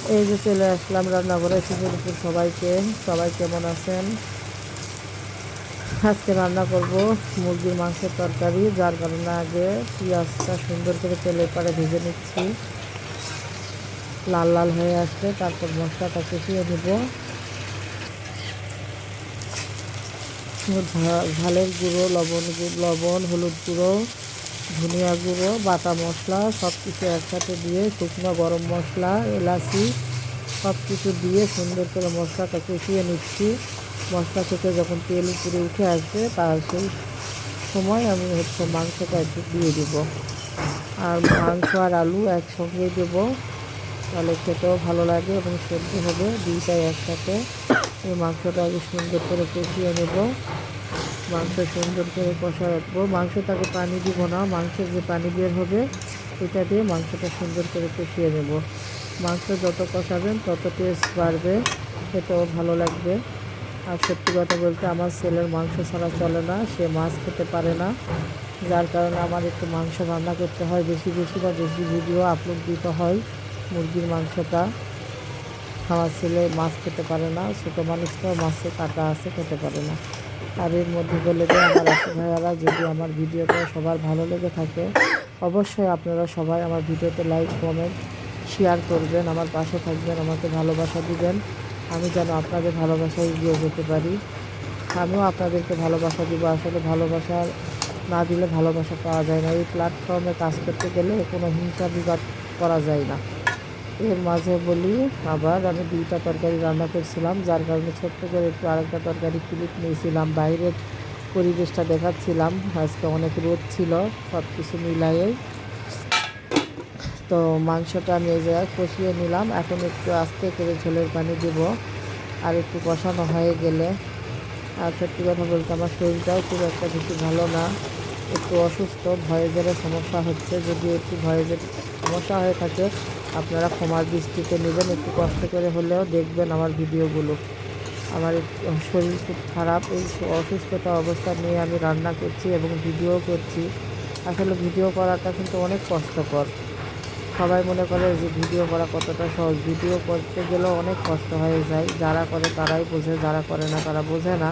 এই যে চলে আসলাম রান্নাঘরে। দুপুর সবাইকে, সবাই কেমন আছেন? আজকে রান্না করব মুরগির মাংসের তরকারি, যার কারণে আগে পেঁয়াজটা সুন্দর করে তেলের পাড়ে ভেজে নিচ্ছি। লাল লাল হয়ে আসলে তারপর মশলাটা কষিয়ে নেব। ঝালের গুঁড়ো, লবণ, হলুদ গুঁড়ো, ধনিয়া গুঁড়ো, বাটা মশলা সব কিছু একসাথে দিয়ে, শুকনো গরম মশলা, এলাচি সব কিছু দিয়ে সুন্দর করে মশলাটা কষিয়ে নিচ্ছি। মশলা থেকে যখন তেল উপরে উঠে আসবে তার সেই সময় আমি মাংসটা একটু দিয়ে দেবো। আর মাংস আর আলু একসঙ্গে দেবো, তাহলে খেতেও ভালো লাগে এবং সেদ্ধ হবে দুইটাই একসাথে। এই মাংসটা আগে সুন্দর করে কষিয়ে নেব। মাংস সুন্দর করে কষা রাখবো। মাংসটাকে পানি দিব না, মাংসের যে পানি বের হবে এটা দিয়ে মাংসটা সুন্দর করে কষিয়ে নেব। মাংস যত কষাবেন তত টেস্ট বাড়বে, খেতেও ভালো লাগবে। আর সত্যি কথা বলতে আমার ছেলের মাংস ছাড়া চলে না, সে মাছ খেতে পারে না, যার কারণে আমার একটু মাংস রান্না করতে হয় বেশি বেশি বা বেশি ভিডিও আপলোড দিতে হয় মুরগির মাংসটা। আমার ছেলে মাছ খেতে পারে না, ছোটো মানুষটাও মাছে কাটা আছে, খেতে পারে না। আর এর মধ্যে বলে দেয় আমার আপু ভাইয়ারা, যদি আমার ভিডিওটা সবার ভালো লেগে থাকে অবশ্যই আপনারা সবাই আমার ভিডিওতে লাইক, কমেন্ট, শেয়ার করবেন, আমার পাশে থাকবেন, আমাকে ভালোবাসা দিবেন। আমি যেন আপনাদের ভালোবাসায় এগিয়ে যেতে পারি। আমিও আপনাদেরকে ভালোবাসা দিব। আসলে ভালোবাসা না দিলে ভালোবাসা পাওয়া যায় না। এই প্ল্যাটফর্মে কাজ করতে গেলে কোনো হিংসা বিবাদ করা যায় না। এর মাঝে বলি, আবার আমি দুইটা তরকারি রান্না করছিলাম, যার কারণে ছোট্ট করে একটু আরেকটা তরকারি ক্লিপ নিয়েছিলাম। বাইরের পরিবেশটা দেখাচ্ছিলাম, আজকে অনেক রোদ ছিল, সব কিছু মিলাইয়েই। তো মাংসটা আমি এই জায়গায় কষিয়ে নিলাম। এখন একটু আস্তে করে ঝোলের পানি দেব, আর একটু কষানো হয়ে গেলে। আর সত্যি কথা বলতে আমার শরীরটাও খুব একটা বেশি ভালো না, একটু অসুস্থ, ভয়েজের সমস্যা হচ্ছে। যদি একটু ভয়েজের সমস্যা হয়ে থাকে আপনারা ক্ষমার দৃষ্টিতে নেবেন, একটু কষ্ট করে হলেও দেখবেন আমার ভিডিওগুলো। আমার শরীর খুব খারাপ, এই অসুস্থতা অবস্থা নিয়ে আমি রান্না করছি এবং ভিডিও করছি। আসলে ভিডিও করাটা কিন্তু অনেক কষ্টকর। সবাই মনে করে যে ভিডিও করা কতটা সহজ, ভিডিও করতে গেলেও অনেক কষ্ট হয়ে যায়। যারা করে তারাই বোঝে, যারা করে না তারা বোঝে না।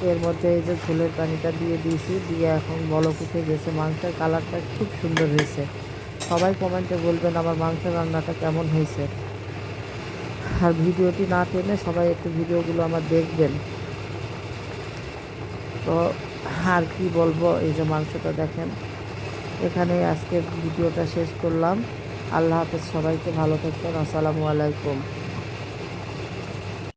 এর মধ্যে এই যে ঝোলের পানিটা দিয়ে দিয়েছি, দিয়ে এখন বলক উঠে গেছে। মাংসের কালারটা খুব সুন্দর হয়েছে। সবাই কমেন্টে বলবেন আমার মাংসের রান্নাটা কেমন হয়েছে। আর ভিডিওটি না টেনে সবাই একটু ভিডিওগুলো আমার দেখবেন। তো আর কি বলবো, এই যে মাংসটা দেখেন। এখানেই আজকের ভিডিওটা শেষ করলাম। আল্লাহ হাফেজ, সবাইকে ভালো থাকবেন। আসসালামু আলাইকুম।